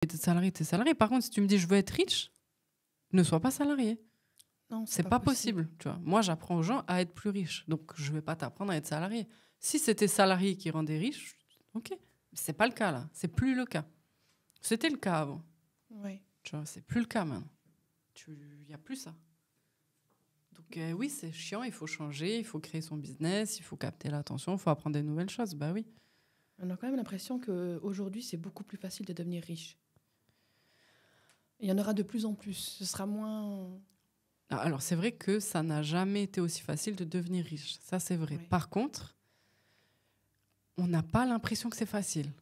T'es salarié, t'es salarié. Par contre, si tu me dis je veux être riche, ne sois pas salarié. Non, C'est pas possible, tu vois. Moi, j'apprends aux gens à être plus riches. Donc, je vais pas t'apprendre à être salarié. Si c'était salarié qui rendait riche, ok. C'est pas le cas, là. C'est plus le cas. C'était le cas avant. Ouais. Tu vois, c'est plus le cas maintenant. Il n'y a plus ça. Donc, oui, c'est chiant. Il faut changer. Il faut créer son business. Il faut capter l'attention. Il faut apprendre des nouvelles choses. Bah oui. On a quand même l'impression qu'aujourd'hui, c'est beaucoup plus facile de devenir riche. Il y en aura de plus en plus. Ce sera moins... Alors, c'est vrai que ça n'a jamais été aussi facile de devenir riche. Ça, c'est vrai. Ouais. Par contre, on n'a pas l'impression que c'est facile.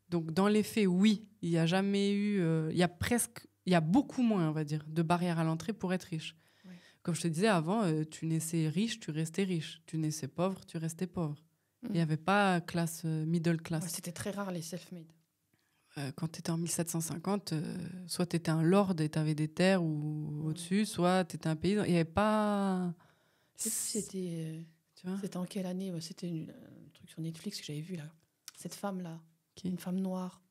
Donc, dans les faits, oui, il n'y a jamais eu... il y a beaucoup moins, on va dire, de barrières à l'entrée pour être riche. Ouais. Comme je te disais avant, tu naissais riche, tu restais riche. Tu naissais pauvre, tu restais pauvre. Il n'y avait pas classe, middle class. Ouais, c'était très rare, les self-made. Quand tu étais en 1750, soit tu étais un lord et tu avais des terres ou au-dessus, soit tu étais un paysan. Il n'y avait pas... Je sais plus si c'était... Tu vois, c'était en quelle année? C'était un truc sur Netflix que j'avais vu, là. Cette femme-là. Qui Une femme noire.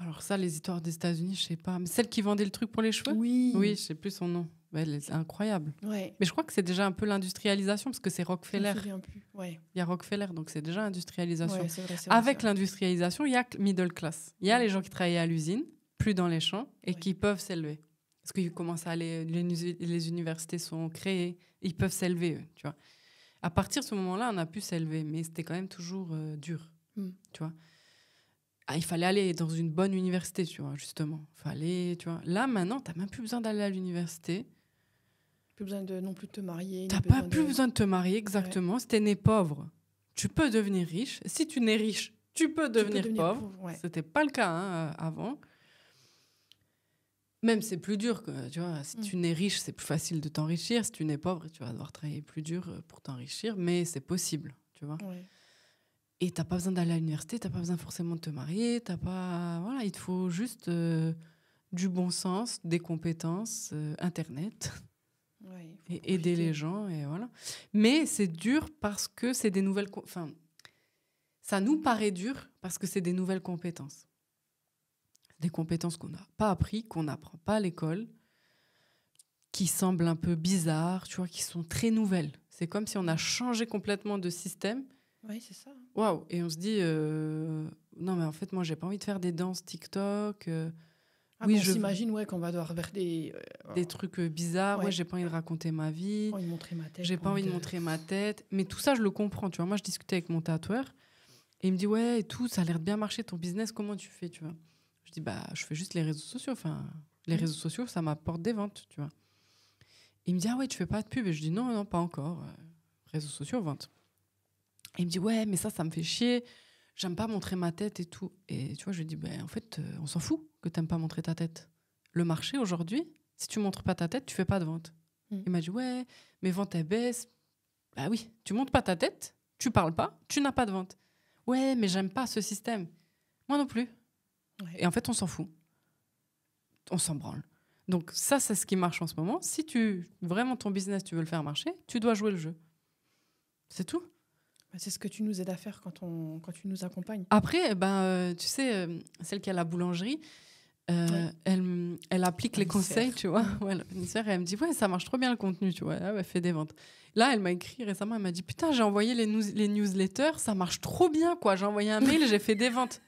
alors ça, les histoires des États-Unis, je sais pas. Mais celle qui vendait le truc pour les cheveux? Oui. Oui, je sais plus son nom. Mais elle est incroyable. Ouais. Mais je crois que c'est déjà un peu l'industrialisation, parce que c'est Je me Rockefeller. souviens plus. Ouais. Il y a Rockefeller, donc c'est déjà industrialisation. Ouais, c'est vrai, Avec l'industrialisation, il y a middle class. Il y a les gens qui travaillaient à l'usine, plus dans les champs, et Ouais. qui peuvent s'élever. Parce qu'ils commencent à aller... Les universités sont créées, ils peuvent s'élever, eux, tu vois. À partir de ce moment-là, on a pu s'élever, mais c'était quand même toujours dur, tu vois. Ah, il fallait aller dans une bonne université, tu vois, justement. Fallait, tu vois. Là, maintenant, t'as même plus besoin d'aller à l'université. Plus besoin non plus de te marier. T'as pas plus besoin de te marier, exactement. Si t'es né pauvre, tu peux devenir riche. Si tu nais riche, tu peux devenir pauvre. Ouais. C'était pas le cas avant. Même c'est plus dur, tu vois. Si tu nais riche, c'est plus facile de t'enrichir. Si tu nais pauvre, tu vas devoir travailler plus dur pour t'enrichir. Mais c'est possible, tu vois. Ouais. Et t'as pas besoin d'aller à l'université, t'as pas besoin forcément de te marier, t'as pas... Voilà, il te faut juste du bon sens, des compétences, Internet, Ouais, et aider les gens, et voilà. Mais c'est dur parce que c'est des nouvelles... Enfin, ça nous paraît dur parce que c'est des nouvelles compétences. Des compétences qu'on n'a pas appris, qu'on n'apprend pas à l'école, qui semblent un peu bizarres, tu vois, qui sont très nouvelles. C'est comme si on a changé complètement de système. Oui, c'est ça. Waouh! Et on se dit, non, mais en fait, moi, j'ai pas envie de faire des danses TikTok. Oui, on s'imagine qu'on va devoir faire des trucs bizarres. Ouais, j'ai pas envie de raconter ma vie. J'ai pas envie de montrer ma tête. J'ai pas envie de montrer ma tête. Mais tout ça, je le comprends. Tu vois, moi, je discutais avec mon tatoueur et il me dit, ouais, et tout, ça a l'air de bien marcher ton business. Comment tu fais, tu vois? Je dis, bah, je fais juste les réseaux sociaux. Enfin, les réseaux sociaux, ça m'apporte des ventes, tu vois. Il me dit, ah ouais, tu fais pas de pub? Et je dis, non, non, pas encore. Réseaux sociaux, vente. Et il me dit, ouais, mais ça me fait chier. J'aime pas montrer ma tête et tout. Et tu vois, je lui dis, ben, en fait, on s'en fout que t'aimes pas montrer ta tête. Le marché, aujourd'hui, si tu montres pas ta tête, tu fais pas de vente. Il m'a dit, ouais, mes ventes, elles baissent. Bah oui, tu montres pas ta tête, tu parles pas, tu n'as pas de vente. Ouais, mais j'aime pas ce système. Moi non plus. Ouais. Et en fait, on s'en fout. On s'en branle. Donc ça, c'est ce qui marche en ce moment. Si vraiment ton business, tu veux le faire marcher, tu dois jouer le jeu. C'est tout. C'est ce que tu nous aides à faire quand tu nous accompagnes. Après, tu sais, celle qui a la boulangerie, elle applique les conseils, tu vois. Ouais, une sœur, elle me dit, ouais, ça marche trop bien le contenu, tu vois. Elle fait des ventes. Là, elle m'a écrit récemment, elle m'a dit, putain, j'ai envoyé les newsletters, ça marche trop bien, quoi. J'ai envoyé un mail, j'ai fait des ventes.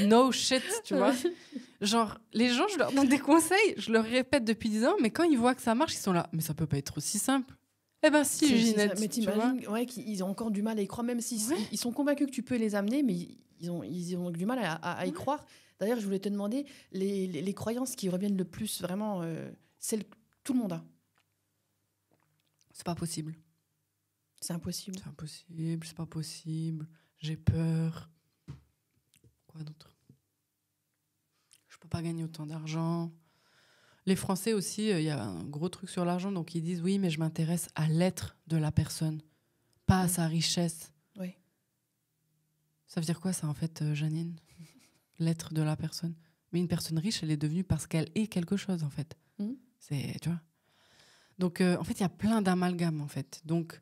No shit, tu vois. Genre, les gens, je leur donne des conseils, je leur répète depuis 10 ans, mais quand ils voient que ça marche, ils sont là, mais ça peut pas être aussi simple. Eh ben si, Ginette. Mais t'imagines qu'ils ont encore du mal à y croire, même s'ils ils sont convaincus que tu peux les amener, mais ils ont du mal à y croire. D'ailleurs, je voulais te demander, les croyances qui reviennent le plus, vraiment, celles que tout le monde a. C'est pas possible. C'est impossible. C'est impossible, c'est pas possible. J'ai peur. Quoi d'autre? Je peux pas gagner autant d'argent. Les Français aussi, il y a un gros truc sur l'argent, donc ils disent oui, mais je m'intéresse à l'être de la personne, pas à sa richesse. Oui. Ça veut dire quoi ça en fait, Janine? L'être de la personne. Mais une personne riche, elle est devenue parce qu'elle est quelque chose en fait. C'est, tu vois. Donc en fait, il y a plein d'amalgames en fait. Donc,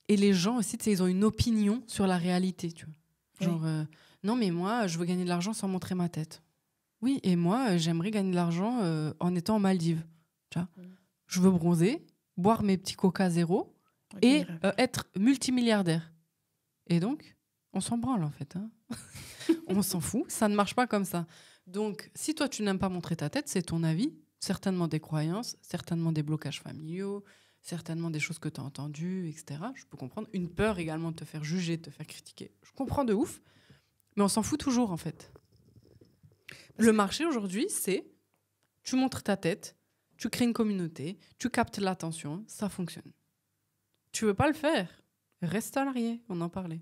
et les gens aussi, tu sais, ils ont une opinion sur la réalité, tu vois. Genre, Non, mais moi, je veux gagner de l'argent sans montrer ma tête. Oui, et moi, j'aimerais gagner de l'argent en étant en Maldives. Tu vois. Je veux bronzer, boire mes petits coca zéro et être multimilliardaire. Et donc, on s'en branle en fait. Hein. On s'en fout, ça ne marche pas comme ça. Donc, si toi, tu n'aimes pas montrer ta tête, c'est ton avis, certainement des croyances, certainement des blocages familiaux, certainement des choses que tu as entendues, etc. Je peux comprendre. Une peur également de te faire juger, de te faire critiquer. Je comprends de ouf, mais on s'en fout toujours en fait. Le marché aujourd'hui, c'est tu montres ta tête, tu crées une communauté, tu captes l'attention, ça fonctionne. Tu veux pas le faire, reste salarié, on en parlait.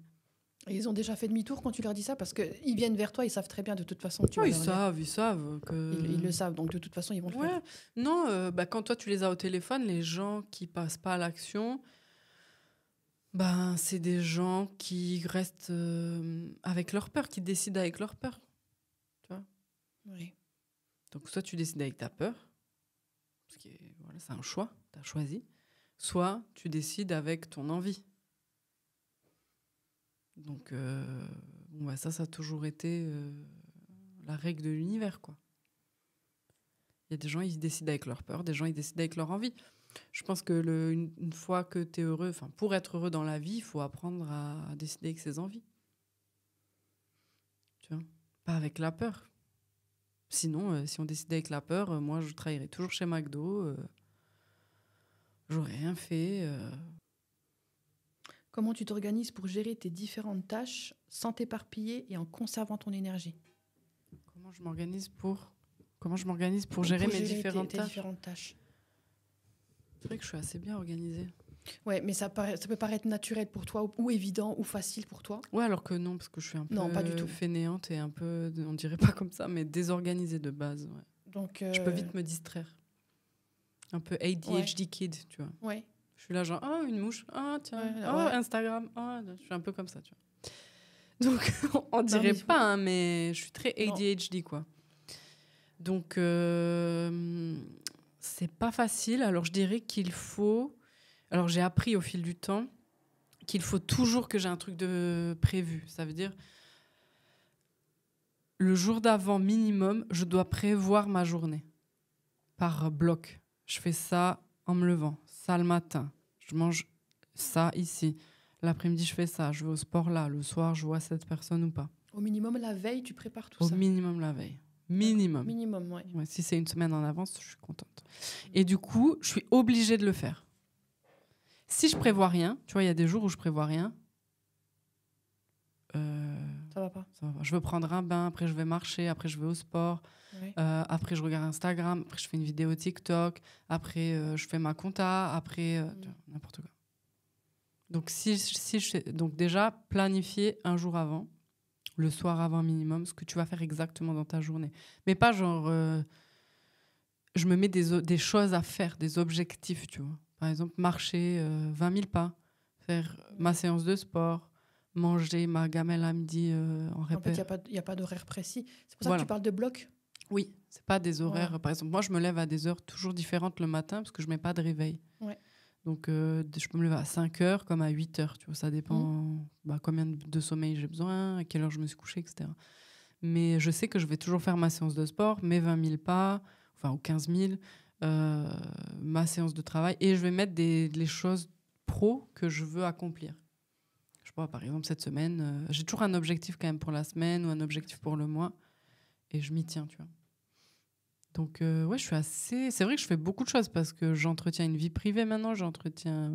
Et ils ont déjà fait demi-tour quand tu leur dis ça parce qu'ils viennent vers toi, ils savent très bien de toute façon que tu vas ils savent que... Ils le savent, donc de toute façon ils vont le faire. Non, quand toi tu les as au téléphone, les gens qui passent pas à l'action, c'est des gens qui restent avec leur peur, qui décident avec leur peur. Tu vois. Oui. Donc soit tu décides avec ta peur, parce que voilà, c'est un choix, tu as choisi, soit tu décides avec ton envie. Donc, ça a toujours été la règle de l'univers, quoi. Il y a des gens, ils décident avec leur peur, des gens, ils décident avec leur envie. Je pense que une fois que tu es heureux, pour être heureux dans la vie, il faut apprendre à décider avec ses envies. Tu vois, pas avec la peur. Sinon, si on décidait avec la peur, moi, je travaillerais toujours chez McDo. J'aurais rien fait. Comment tu t'organises pour gérer tes différentes tâches sans t'éparpiller et en conservant ton énergie? Comment je m'organise pour gérer mes différentes tâches? C'est vrai que je suis assez bien organisée. Ouais, mais ça peut paraître naturel pour toi ou évident ou facile pour toi. Ouais, alors que non, parce que je suis un peu pas du tout. fainéante et un peu, on dirait pas comme ça, mais désorganisée de base. Ouais. Donc, je peux vite me distraire. Un peu ADHD kid, tu vois. Ouais. Je suis là genre, une mouche, tiens, Instagram, je suis un peu comme ça, tu vois. Donc, on dirait pas, mais je suis très ADHD, quoi. Donc, c'est pas facile. Alors, je dirais qu'il faut... Alors, j'ai appris au fil du temps qu'il faut toujours que j'ai un truc de prévu. Ça veut dire, le jour d'avant minimum, je dois prévoir ma journée par bloc. Je fais ça en me levant, ça le matin. Je mange ça ici. L'après-midi, je fais ça. Je vais au sport là. Le soir, je vois cette personne ou pas. Au minimum, la veille, tu prépares tout ça? Au minimum, la veille. Minimum. Minimum, ouais. Si c'est une semaine en avance, je suis contente. Et du coup, je suis obligée de le faire. Si je prévois rien, tu vois, il y a des jours où je prévois rien. Ça va pas. Je veux prendre un bain, après je vais marcher, après je vais au sport, après je regarde Instagram, après je fais une vidéo TikTok, après je fais ma compta, après n'importe quoi. Donc, donc déjà, planifier un jour avant, le soir avant minimum, ce que tu vas faire exactement dans ta journée. Mais pas genre... je me mets des choses à faire, des objectifs, tu vois. Par exemple, marcher 20 000 pas, faire ma séance de sport, manger ma gamelle à midi en répète. En fait, il n'y a pas d'horaire précis. C'est pour ça que tu parles de blocs? Oui, c'est pas des horaires. Ouais. Par exemple, moi, je me lève à des heures toujours différentes le matin parce que je ne mets pas de réveil. Ouais. Donc, je peux me lever à 5 heures comme à 8 heures. Tu vois, ça dépend combien de sommeil j'ai besoin, à quelle heure je me suis couchée, etc. Mais je sais que je vais toujours faire ma séance de sport, mes 20 000 pas, ou 15 000, ma séance de travail, et je vais mettre les choses pro que je veux accomplir. Je sais pas, par exemple, cette semaine, j'ai toujours un objectif quand même pour la semaine ou un objectif pour le mois, et je m'y tiens, tu vois. Donc, je suis assez... C'est vrai que je fais beaucoup de choses parce que j'entretiens une vie privée maintenant, j'entretiens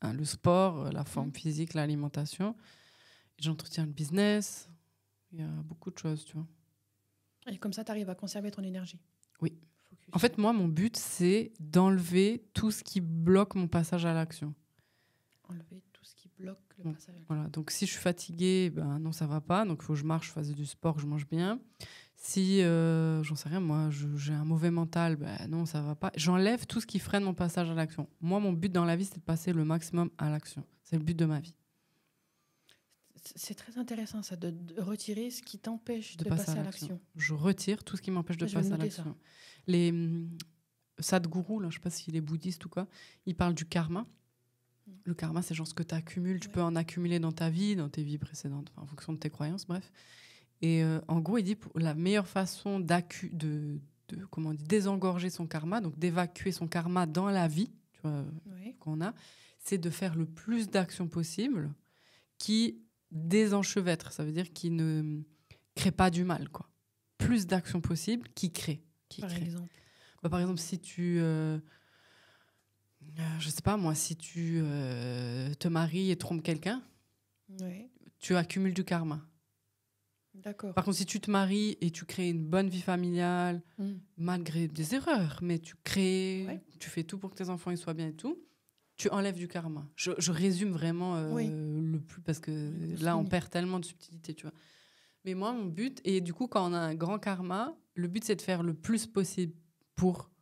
le sport, la forme physique, l'alimentation, j'entretiens le business, il y a beaucoup de choses, tu vois. Et comme ça, tu arrives à conserver ton énergie. Oui. Focus. En fait, moi, mon but, c'est d'enlever tout ce qui bloque mon passage à l'action. Enlever tout ce qui bloque le passage à l'action. Voilà. Donc, si je suis fatiguée, non, ça va pas. Donc, il faut que je marche, je fasse du sport, que je mange bien. Si, j'en sais rien, moi, j'ai un mauvais mental, non, ça va pas. J'enlève tout ce qui freine mon passage à l'action. Moi, mon but dans la vie, c'est de passer le maximum à l'action. C'est le but de ma vie. C'est très intéressant, ça, de retirer ce qui t'empêche de passer à l'action. Je retire tout ce qui m'empêche de passer à l'action. Les sadhgurus, là, je ne sais pas s'il est bouddhiste ou quoi, ils parlent du karma. Le karma, c'est genre ce que tu accumules. Tu peux en accumuler dans ta vie, dans tes vies précédentes, en fonction de tes croyances, bref. Et en gros, il dit la meilleure façon désengorger son karma, donc d'évacuer son karma dans la vie tu vois, qu'on a, c'est de faire le plus d'actions possibles qui désenchevêtrent. Ça veut dire qui ne créent pas du mal, quoi. Plus d'actions possibles qui créent. Exemple. Par exemple, si tu... je sais pas moi, si tu te maries et trompes quelqu'un, tu accumules du karma. D'accord. Par contre, si tu te maries et tu crées une bonne vie familiale, malgré des erreurs, mais tu crées, tu fais tout pour que tes enfants ils soient bien et tout, tu enlèves du karma. Je résume vraiment le plus, parce que là, on perd tellement de subtilité, tu vois. Mais moi, mon but, et du coup, quand on a un grand karma, le but, c'est de faire le plus possible pour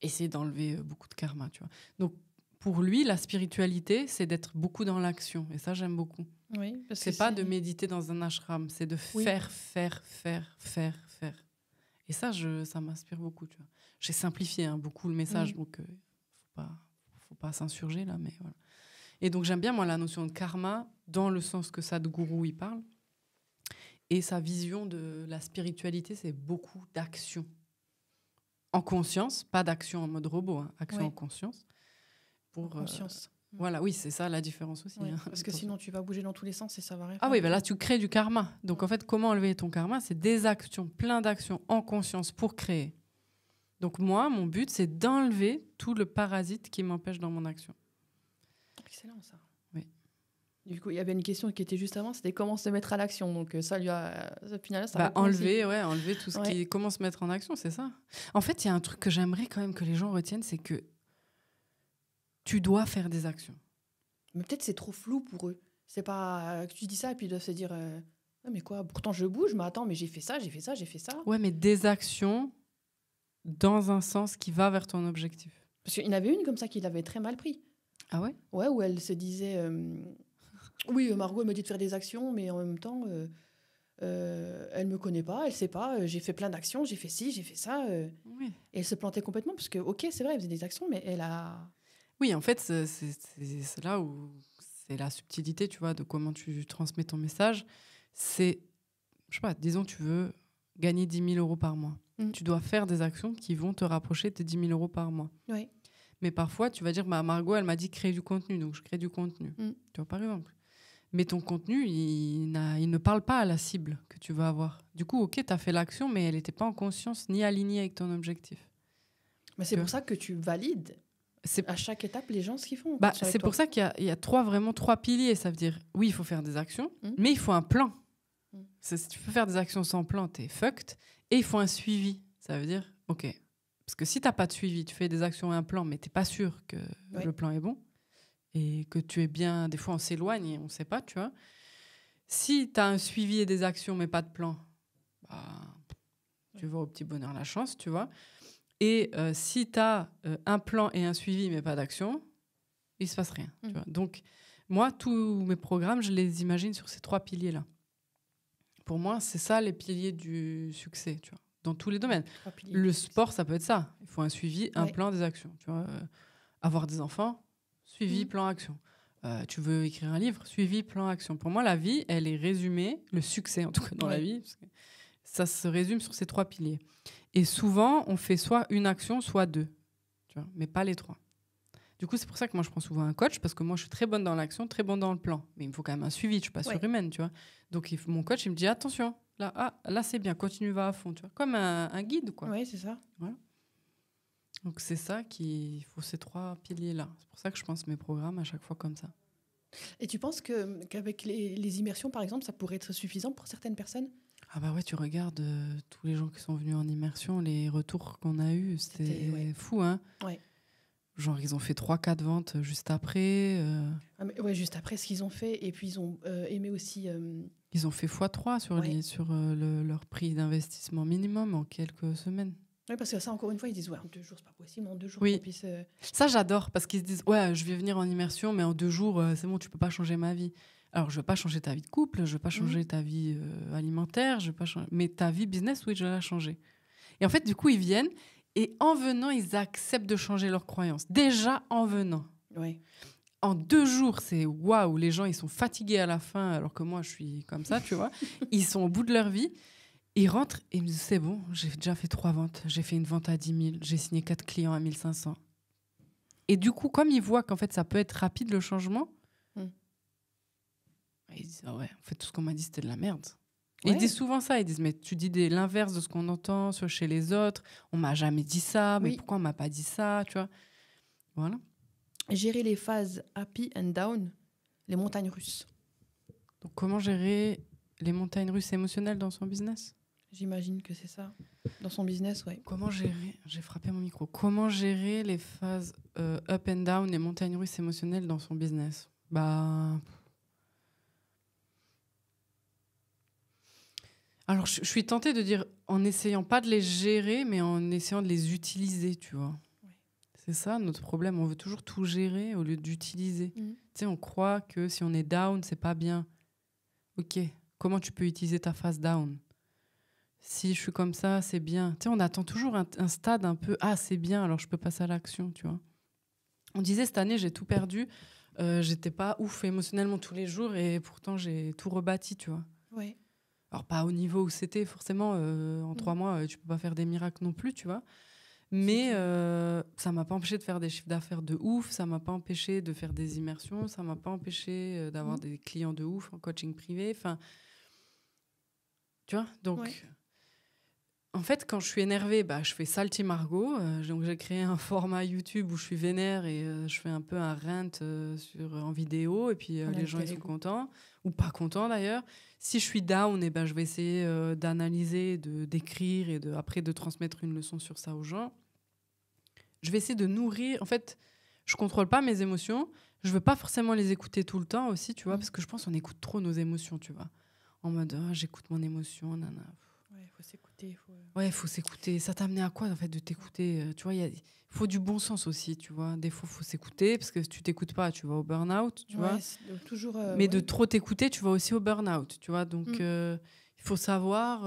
essayer d'enlever beaucoup de karma, tu vois. Donc, pour lui, la spiritualité, c'est d'être beaucoup dans l'action. Et ça, j'aime beaucoup. Oui, parce c'est pas de méditer dans un ashram, c'est de faire. Et ça, ça m'inspire beaucoup, tu vois. J'ai simplifié beaucoup le message, donc faut pas s'insurger là, mais voilà. Et donc, j'aime bien, moi, la notion de karma, dans le sens que Sadhguru, il parle. Et sa vision de la spiritualité, c'est beaucoup d'action. En conscience, pas d'action en mode robot, action en conscience. En conscience. Voilà, oui, c'est ça la différence aussi. Parce que sinon, tu vas bouger dans tous les sens et ça va rien faire. Ah oui, là, tu crées du karma. Donc, en fait, comment enlever ton karma ? C'est des actions, plein d'actions en conscience pour créer. Donc, moi, mon but, c'est d'enlever tout le parasite qui m'empêche dans mon action. Excellent, ça. Oui. Du coup, il y avait une question qui était juste avant, c'était comment se mettre à l'action. Donc, ça lui a... Finalement, ça enlever tout ce qui... Comment se mettre en action, c'est ça. En fait, il y a un truc que j'aimerais quand même que les gens retiennent, c'est que tu dois faire des actions. Mais peut-être c'est trop flou pour eux. C'est pas que tu dis ça et puis ils doivent se dire mais quoi, pourtant je bouge, mais attends, mais j'ai fait ça. Ouais, mais des actions dans un sens qui va vers ton objectif. Parce qu'il y en avait une comme ça qui l'avait très mal pris. Ah ouais ? Ouais, où elle se disait oui, Margot, elle me dit de faire des actions, mais en même temps, elle me connaît pas, elle sait pas, j'ai fait plein d'actions, j'ai fait ci, j'ai fait ça. Oui. Et elle se plantait complètement, parce que, ok, c'est vrai, elle faisait des actions, mais elle a... Oui, en fait, c'est là où c'est la subtilité, tu vois, de comment tu transmets ton message. C'est, je sais pas, disons, tu veux gagner 10 000 € par mois. Tu dois faire des actions qui vont te rapprocher de tes 10 000 € par mois. Oui. Mais parfois, tu vas dire, Margot, elle m'a dit créer du contenu, donc je crée du contenu. Tu vois, par exemple. Mais ton contenu, il ne parle pas à la cible que tu vas avoir. Du coup, ok, tu as fait l'action, mais elle n'était pas en conscience ni alignée avec ton objectif. Mais c'est pour ça que tu valides à chaque étape les gens ce qu'ils font. C'est pour ça qu'il y a trois piliers. Ça veut dire, oui, il faut faire des actions, mais il faut un plan. Si tu peux faire des actions sans plan, t'es fucked. Et il faut un suivi. Ça veut dire, ok. Parce que si tu n'as pas de suivi, tu fais des actions et un plan, mais tu n'es pas sûr que le plan est bon et que tu es bien... Des fois, on s'éloigne et on ne sait pas, tu vois. Si tu as un suivi et des actions, mais pas de plan, tu vas au petit bonheur la chance, tu vois. Et si tu as un plan et un suivi, mais pas d'action, il ne se passe rien. Tu vois. Donc, moi, tous mes programmes, je les imagine sur ces 3 piliers-là. Pour moi, c'est ça les piliers du succès, tu vois, dans tous les domaines. Le sport, ça peut être ça. Il faut un suivi, un plan, des actions. Tu vois. Avoir des enfants, suivi, plan, action. Tu veux écrire un livre, suivi, plan, action. Pour moi, la vie, elle est résumée, le succès en tout cas dans la vie, parce que ça se résume sur ces 3 piliers. Et souvent, on fait soit une action, soit 2, tu vois, mais pas les 3. Du coup, c'est pour ça que moi, je prends souvent un coach, parce que moi, je suis très bonne dans l'action, très bonne dans le plan. Mais il me faut quand même un suivi, je ne suis pas surhumaine, tu vois. Donc, mon coach, il me dit, attention, là c'est bien, continue, va à fond, tu vois. Comme un guide, quoi. Oui, c'est ça. Voilà. Donc, c'est ça qu'il faut, ces 3 piliers-là. C'est pour ça que je pense mes programmes à chaque fois comme ça. Et tu penses qu'avec les immersions, par exemple, ça pourrait être suffisant pour certaines personnes ? Ah bah ouais, tu regardes tous les gens qui sont venus en immersion, les retours qu'on a eus, c'était fou, hein. Ouais. Genre, ils ont fait 3-4 ventes juste après. Juste après ce qu'ils ont fait. Et puis, ils ont aimé aussi... Ils ont fait x3 sur leur prix d'investissement minimum en quelques semaines. Oui, parce que ça, encore une fois, ils disent, en 2 jours, c'est pas possible. En 2 jours, oui. qu'on puisse... Ça, j'adore, parce qu'ils se disent, ouais, je vais venir en immersion, mais en 2 jours, c'est bon, tu peux pas changer ma vie. Alors, je ne vais pas changer ta vie de couple, je ne vais pas changer ta vie alimentaire, je vais pas changer... mais ta vie business, oui, je vais la changer. Et en fait, du coup, ils viennent... Et en venant, ils acceptent de changer leurs croyances. Déjà en venant. Oui. En 2 jours, c'est waouh, les gens, ils sont fatigués à la fin, alors que moi, je suis comme ça, tu vois. Ils sont au bout de leur vie. Ils rentrent et ils me disent, c'est bon, j'ai déjà fait 3 ventes. J'ai fait une vente à 10 000. J'ai signé 4 clients à 1 500. Et du coup, comme ils voient qu'en fait, ça peut être rapide, le changement, ils disent, ah ouais, en fait, tout ce qu'on m'a dit, c'était de la merde. Et ils disent souvent ça. Ils disent, mais tu dis l'inverse de ce qu'on entend chez les autres. On m'a jamais dit ça, mais pourquoi on m'a pas dit ça, tu vois. Voilà. Gérer les phases happy and down, les montagnes russes. Donc, comment gérer les montagnes russes émotionnelles dans son business ? J'imagine que c'est ça. Dans son business, ouais. Comment gérer... J'ai frappé mon micro. Comment gérer les phases up and down, les montagnes russes émotionnelles dans son business ? Alors, je suis tentée de dire en essayant pas de les gérer, mais en essayant de les utiliser, tu vois. Ouais. C'est ça notre problème. On veut toujours tout gérer au lieu d'utiliser. Tu sais, on croit que si on est down, c'est pas bien. Ok, comment tu peux utiliser ta phase down ? Si je suis comme ça, c'est bien. Tu sais, on attend toujours un stade un peu « Ah, c'est bien, alors je peux passer à l'action, tu vois. » On disait, cette année, j'ai tout perdu. J'étais pas ouf émotionnellement tous les jours et pourtant, j'ai tout rebâti, tu vois. Ouais. Alors, pas au niveau où c'était, forcément. En 3 mois, tu peux pas faire des miracles non plus, tu vois. Mais ça m'a pas empêché de faire des chiffres d'affaires de ouf. Ça m'a pas empêché de faire des immersions. Ça m'a pas empêché d'avoir des clients de ouf en coaching privé. Enfin, tu vois, donc... Ouais. En fait, quand je suis énervée, je fais Salty Margot. Donc j'ai créé un format YouTube où je suis vénère et je fais un peu un rant en vidéo. Et puis les gens, ils sont contents. Ou pas contents, d'ailleurs. Si je suis down, je vais essayer d'analyser, d'écrire et après de transmettre une leçon sur ça aux gens. Je vais essayer de nourrir... En fait, je contrôle pas mes émotions. Je veux pas forcément les écouter tout le temps aussi, tu vois, parce que je pense qu'on écoute trop nos émotions, tu vois. En mode, j'écoute mon émotion, nanana. Ouais, il faut s'écouter. Ouais, il faut s'écouter. Ça t'a amené à quoi, en fait, de t'écouter ? Tu vois, il faut du bon sens aussi, tu vois. Des fois, il faut s'écouter, parce que si tu t'écoutes pas, tu vas au burn-out, tu vois. Toujours, mais de trop t'écouter, tu vas aussi au burn-out, tu vois. Donc, il faut savoir...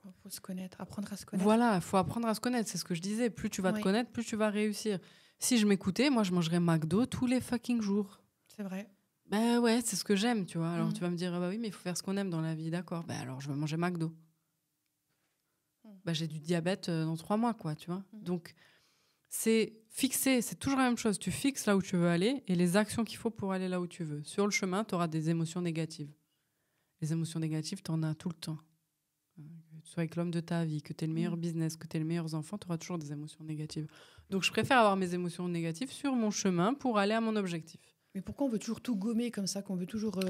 Il faut se connaître, apprendre à se connaître. Voilà, il faut apprendre à se connaître, c'est ce que je disais. Plus tu vas te connaître, plus tu vas réussir. Si je m'écoutais, moi, je mangerais McDo tous les fucking jours. C'est vrai. Ouais, c'est ce que j'aime, tu vois. Alors, tu vas me dire, oui, mais il faut faire ce qu'on aime dans la vie, d'accord. Alors, je vais manger McDo. J'ai du diabète dans 3 mois, quoi, tu vois. Donc, c'est fixer, c'est toujours la même chose. Tu fixes là où tu veux aller et les actions qu'il faut pour aller là où tu veux. Sur le chemin, tu auras des émotions négatives. Les émotions négatives, tu en as tout le temps. Que tu sois avec l'homme de ta vie, que tu aies le meilleur business, que tu aies les meilleurs enfants, tu auras toujours des émotions négatives. Donc, je préfère avoir mes émotions négatives sur mon chemin pour aller à mon objectif. Mais pourquoi on veut toujours tout gommer comme ça, qu'on veut toujours...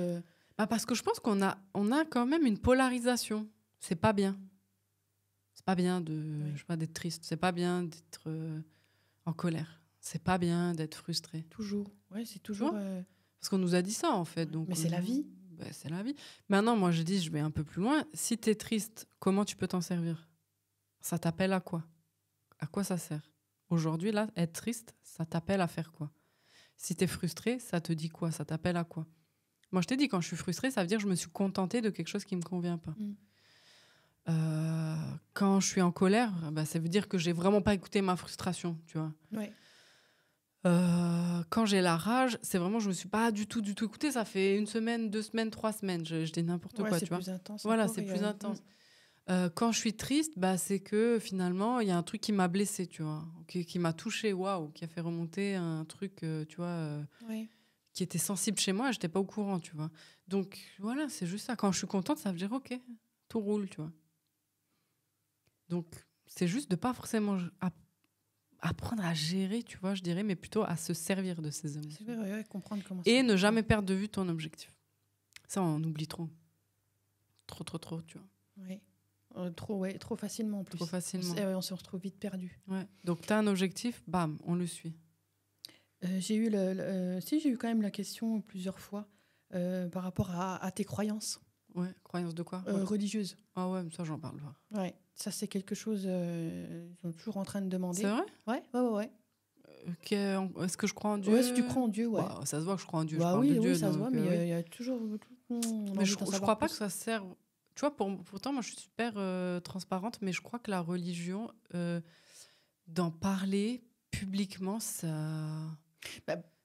parce que je pense qu'on a quand même une polarisation. C'est pas bien. C'est pas bien d'être triste. C'est pas bien d'être en colère. C'est pas bien d'être frustré. Toujours. Ouais, c'est toujours... Parce qu'on nous a dit ça, en fait. Donc, mais c'est la vie. C'est la vie. Maintenant, moi, je vais un peu plus loin. Si t'es triste, comment tu peux t'en servir ? Ça t'appelle à quoi ? À quoi ça sert ? Aujourd'hui, là, être triste, ça t'appelle à faire quoi ? Si t'es frustré, ça te dit quoi ? Ça t'appelle à quoi ? Moi, je t'ai dit, quand je suis frustrée, ça veut dire que je me suis contentée de quelque chose qui me convient pas. Quand je suis en colère, ça veut dire que j'ai vraiment pas écouté ma frustration, tu vois. Ouais. Quand j'ai la rage, c'est vraiment, je me suis pas du tout écoutée. Ça fait 1 semaine, 2 semaines, 3 semaines. Je dis n'importe quoi, tu vois. C'est plus intense. Voilà, c'est plus intense. Quand je suis triste, c'est que finalement, il y a un truc qui m'a blessée, tu vois, qui m'a touchée, waouh, qui a fait remonter un truc, tu vois, qui était sensible chez moi. J'étais pas au courant, tu vois. Donc voilà, c'est juste ça. Quand je suis contente, ça veut dire ok, tout roule, tu vois. Donc c'est juste de pas forcément apprendre à gérer, tu vois, je dirais, mais plutôt à se servir de ces émotions. C'est vrai, comprendre comment. Et ne jamais perdre de vue ton objectif. Ça, on oublie trop, tu vois. Oui. Trop facilement en plus. Trop facilement. On se retrouve vite perdu. Ouais. Donc, tu as un objectif, bam, on le suit. J'ai eu quand même la question plusieurs fois par rapport à tes croyances. Ouais, croyances de quoi ? Religieuses. Ah ouais, ça, j'en parle pas. Ouais, ça, c'est quelque chose ils sont toujours en train de demander. C'est vrai ? Ouais. Est-ce que je crois en Dieu ? Ouais, si tu crois en Dieu, ouais. Ça se voit que je crois en Dieu. Bah, je parle de Dieu, ça donc, se voit, mais il y a toujours... Mais je crois pas que ça sert... Tu vois, pourtant, moi, je suis super transparente, mais je crois que la religion, d'en parler publiquement, ça...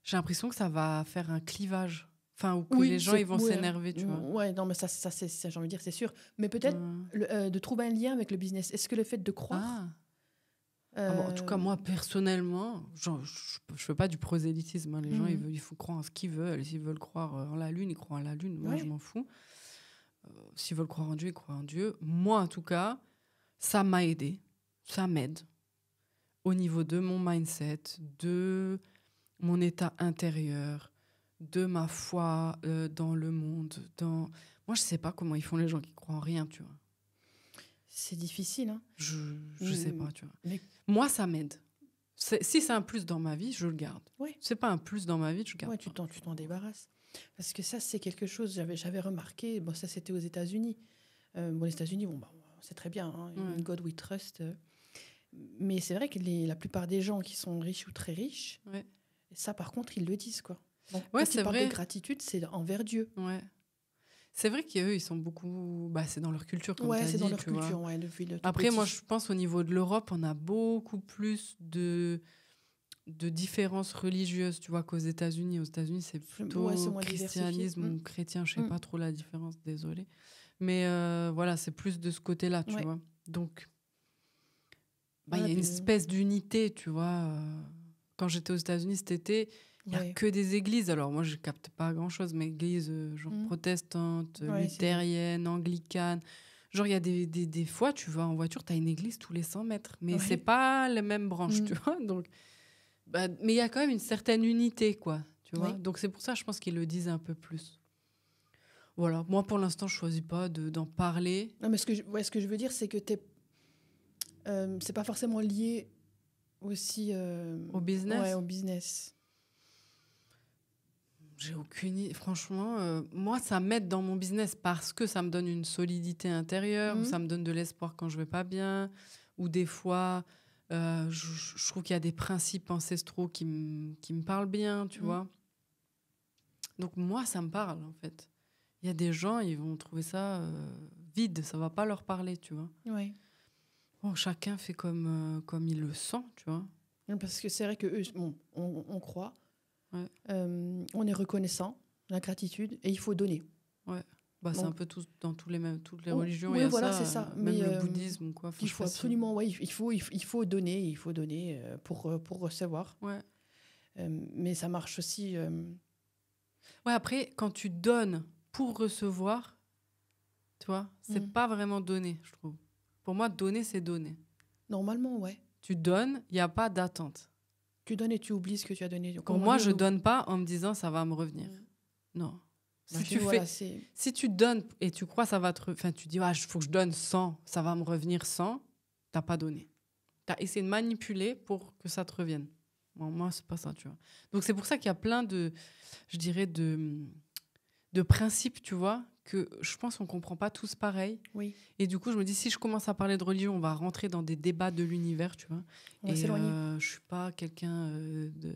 j'ai l'impression que ça va faire un clivage. Enfin, ou que Oui, les gens, ils vont s'énerver, tu vois. Ouais, non, mais ça j'ai envie de dire, c'est sûr. Mais peut-être de trouver un lien avec le business. Est-ce que le fait de croire... Ah bon, en tout cas, moi, personnellement, genre, je fais pas du prosélytisme. Hein. Les gens, il faut croire en ce qu'ils veulent. S'ils veulent croire en la Lune, ils croient en la Lune. Moi, je m'en fous. S'ils veulent croire en Dieu, ils croient en Dieu. Moi, en tout cas, ça m'a aidé. Ça m'aide. Au niveau de mon mindset, de mon état intérieur, de ma foi dans le monde. Moi, je sais pas comment ils font les gens qui croient en rien, tu vois. C'est difficile, hein. Je sais pas, tu vois. Mais... Moi, ça m'aide. Si c'est un plus dans ma vie, je le garde. Ouais. C'est pas un plus dans ma vie, je le garde. Ouais, tu t'en débarrasses. Parce que ça, c'est quelque chose, j'avais remarqué, bon, ça c'était aux États-Unis. Les États-Unis, c'est très bien, hein, In God we trust. Mais c'est vrai que la plupart des gens qui sont riches ou très riches, ça par contre, ils le disent, quoi. Donc, quand tu parles de gratitude, c'est envers Dieu. Ouais. C'est vrai qu'eux, ils sont beaucoup... c'est dans leur culture, comme tu as dit. C'est dans leur culture, depuis le tout Après, petit. moi, je pense au niveau de l'Europe, on a beaucoup plus de différences religieuses, tu vois, qu'aux États-Unis. Aux États-Unis, c'est plutôt christianisme ou chrétien, je sais pas trop la différence, désolée. Mais voilà, c'est plus de ce côté-là, tu vois. Donc, il y a une espèce d'unité, tu vois. Quand j'étais aux États-Unis cet été... Il n'y a que des églises. Alors, moi, je ne capte pas grand-chose, mais églises genre protestantes, luthériennes, anglicanes. Genre, il y a des fois, tu vas en voiture, tu as une église tous les 100 mètres. Mais ce n'est pas les mêmes branches, tu vois. Donc, mais il y a quand même une certaine unité, quoi. Tu vois. Donc, c'est pour ça, je pense qu'ils le disent un peu plus. Voilà. Moi, pour l'instant, je ne choisis pas d'en parler. Non, mais ce que je veux dire, c'est que c'est pas forcément lié aussi... au business. Ouais, au business. J'ai aucune idée. Franchement, moi, ça m'aide dans mon business parce que ça me donne une solidité intérieure, ou ça me donne de l'espoir quand je vais pas bien, ou des fois, je trouve qu'il y a des principes ancestraux qui me parlent bien, tu vois. Donc moi, ça me parle, en fait. Il y a des gens, ils vont trouver ça vide, ça va pas leur parler, tu vois. Ouais. Bon, chacun fait comme il le sent, tu vois. Parce que c'est vrai que eux, on croit. Ouais. On est reconnaissant, la gratitude, et il faut donner. Ouais. C'est un peu dans toutes les religions. Oui, il y a voilà, ça, c'est ça. Même le bouddhisme ou quoi. Il faut absolument, il faut donner, pour recevoir. Ouais. Mais ça marche aussi. Ouais, après, quand tu donnes pour recevoir, tu vois, c'est pas vraiment donner, je trouve. Pour moi, donner, c'est donner. Normalement, ouais. Tu donnes, il n'y a pas d'attente. Tu donnes et tu oublies ce que tu as donné. Pour moi, je donne pas en me disant ça va me revenir. Non. Si tu donnes et tu crois ça va tu dis faut que je donne 100, ça va me revenir 100, t'as pas donné. T'as essayé de manipuler pour que ça te revienne. Bon, moi, c'est pas ça, tu vois. Donc c'est pour ça qu'il y a plein de principes, tu vois, que je pense qu'on comprend pas tous pareil. Oui. Et du coup, je me dis, si je commence à parler de religion, on va rentrer dans des débats de l'univers, tu vois. On va s'éloigner. Je suis pas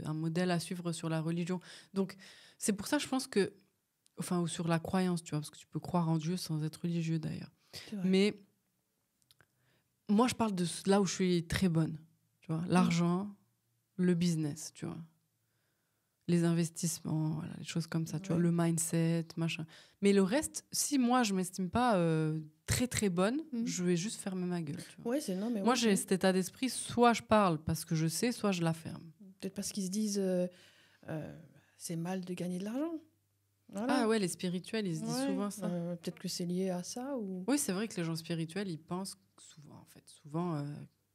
un modèle à suivre sur la religion. Donc, c'est pour ça, je pense que... ou sur la croyance, tu vois, parce que tu peux croire en Dieu sans être religieux, d'ailleurs. Mais moi, je parle de là où je suis très bonne, tu vois. L'argent, le business, tu vois. Les investissements, voilà, les choses comme ça, tu vois, le mindset, machin. Mais le reste, si moi, je ne m'estime pas très, très bonne, je vais juste fermer ma gueule. Tu vois. Moi, j'ai cet état d'esprit, soit je parle parce que je sais, soit je la ferme. Peut-être parce qu'ils se disent c'est mal de gagner de l'argent. Voilà. Ah ouais, les spirituels, ils se disent souvent ça. Peut-être que c'est lié à ça. Ou... Oui, c'est vrai que les gens spirituels, ils pensent souvent, en fait. Souvent,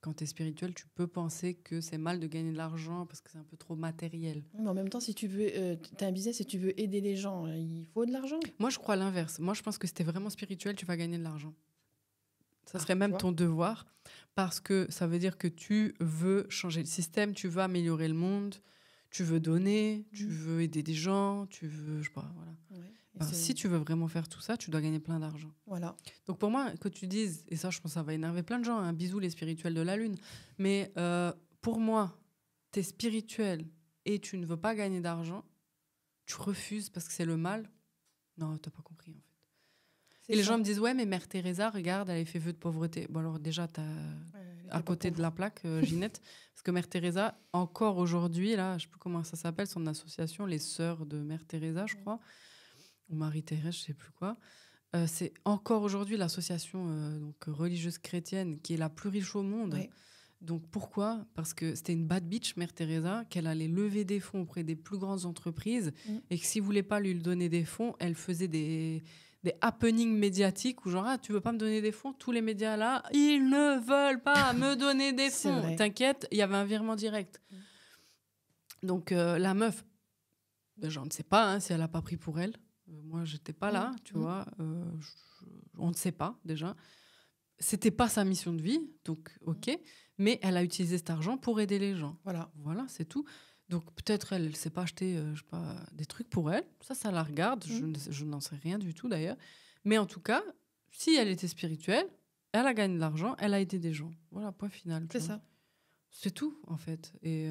quand tu es spirituel, tu peux penser que c'est mal de gagner de l'argent parce que c'est un peu trop matériel. Mais en même temps, si tu veux, tu as un business et tu veux aider les gens, il faut de l'argent. Moi, je crois l'inverse. Moi, je pense que si tu es vraiment spirituel, tu vas gagner de l'argent. Ça serait même ton devoir parce que ça veut dire que tu veux changer le système, tu veux améliorer le monde, tu veux donner, tu veux aider des gens, tu veux... Je sais pas, voilà. Ouais. Si tu veux vraiment faire tout ça, tu dois gagner plein d'argent. Voilà. Donc pour moi, que tu dises, et ça je pense que ça va énerver plein de gens, un bisou les spirituels de la Lune, mais pour moi, tu es spirituel et tu ne veux pas gagner d'argent, tu refuses parce que c'est le mal. Non, tu n'as pas compris en fait. Et les gens me disent, ouais, mais Mère Teresa, regarde, elle a fait vœu de pauvreté. Bon alors déjà, à côté de la plaque, Ginette. Parce que Mère Teresa, encore aujourd'hui, là, je sais plus comment ça s'appelle, son association, les Sœurs de Mère Teresa, je crois, ou Marie-Thérèse, je sais plus quoi. C'est encore aujourd'hui l'association donc religieuse chrétienne qui est la plus riche au monde. Ouais. Donc pourquoi ? Parce que c'était une bad bitch, Mère Teresa, qu'elle allait lever des fonds auprès des plus grandes entreprises et que s'ils ne voulaient pas lui donner des fonds, elle faisait des happenings médiatiques où genre, tu veux pas me donner des fonds ? Tous les médias là, ils ne veulent pas me donner des C'est fonds. vrai. T'inquiète, il y avait un virement direct. Donc la meuf, je ne sais pas si elle n'a pas pris pour elle. Moi, j'étais pas là, tu vois. On ne sait pas déjà. C'était pas sa mission de vie, donc ok. Mais elle a utilisé cet argent pour aider les gens. Voilà, c'est tout. Donc peut-être elle s'est pas acheté, je sais pas, des trucs pour elle. Ça la regarde. Je n'en sais rien du tout d'ailleurs. Mais en tout cas, si elle était spirituelle, elle a gagné de l'argent, elle a aidé des gens. Voilà, point final. C'est ça. C'est tout en fait. Et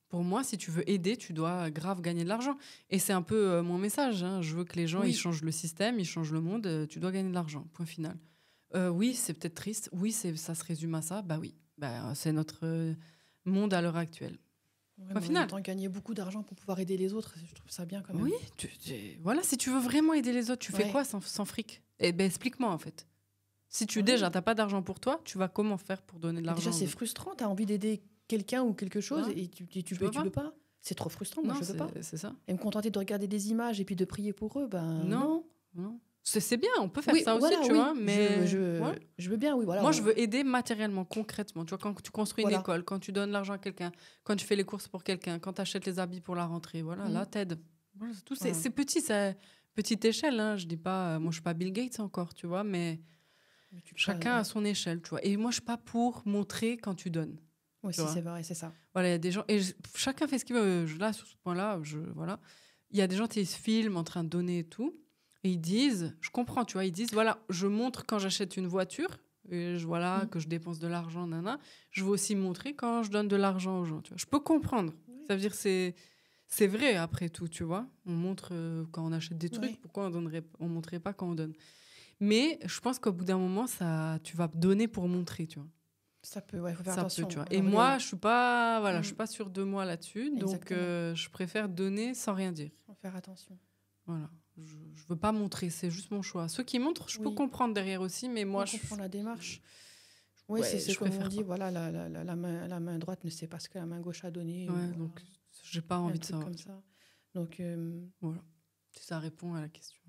pour moi, si tu veux aider, tu dois grave gagner de l'argent. Et c'est un peu mon message. Je veux que les gens ils changent le système, ils changent le monde. Tu dois gagner de l'argent. Point final. Oui, c'est peut-être triste. Oui, ça se résume à ça. Bah oui, c'est notre monde à l'heure actuelle. Au final, tu as gagné beaucoup d'argent pour pouvoir aider les autres. Je trouve ça bien quand même. Oui, voilà, si tu veux vraiment aider les autres, tu fais quoi sans fric ? Eh ben, explique-moi en fait. Si tu déjà t'as pas d'argent pour toi, tu vas comment faire pour donner de l'argent ? Déjà, c'est frustrant. Tu as envie d'aider quelqu'un ou quelque chose et tu peux pas. C'est trop frustrant. Moi, je peux pas. C'est ça. Et me contenter de regarder des images et puis de prier pour eux, non. C'est bien, on peut faire ça aussi, tu vois. Mais je veux bien, oui. Voilà, moi, je veux aider matériellement, concrètement. Tu vois, quand tu construis une école, quand tu donnes l'argent à quelqu'un, quand tu fais les courses pour quelqu'un, quand tu achètes les habits pour la rentrée, là, t'aides. Voilà, c'est tout. C'est petit, c'est petite échelle. Je dis pas, moi, je suis pas Bill Gates encore, tu vois, mais chacun à son échelle, tu vois. Et moi, je suis pas pour montrer quand tu donnes. Oui, c'est vrai, c'est ça. Voilà, il y a des gens, et chacun fait ce qu'il veut. Là, sur ce point-là, voilà. Il y a des gens qui se filment en train de donner et tout. Et ils disent, je comprends, tu vois, ils disent, voilà, je montre quand j'achète une voiture, et que je dépense de l'argent, je veux aussi montrer quand je donne de l'argent aux gens, tu vois. Je peux comprendre. Ça veut dire c'est vrai, après tout, tu vois. On montre quand on achète des trucs, pourquoi on montrerait pas quand on donne. Mais je pense qu'au bout d'un moment, tu vas donner pour montrer, tu vois. Ça peut, faut faire attention. Tu vois. Et moi, je suis pas sûre de moi là-dessus, donc je préfère donner sans rien dire. Faut faire attention. Voilà. Je veux pas montrer, c'est juste mon choix. Ceux qui montrent, je peux comprendre derrière aussi, mais moi, je comprends la démarche. Oui, c'est comme on dit, voilà, la main droite ne sait pas ce que la main gauche a donné. Donc j'ai pas envie de ça. Comme ça. Donc voilà. Si ça répond à la question.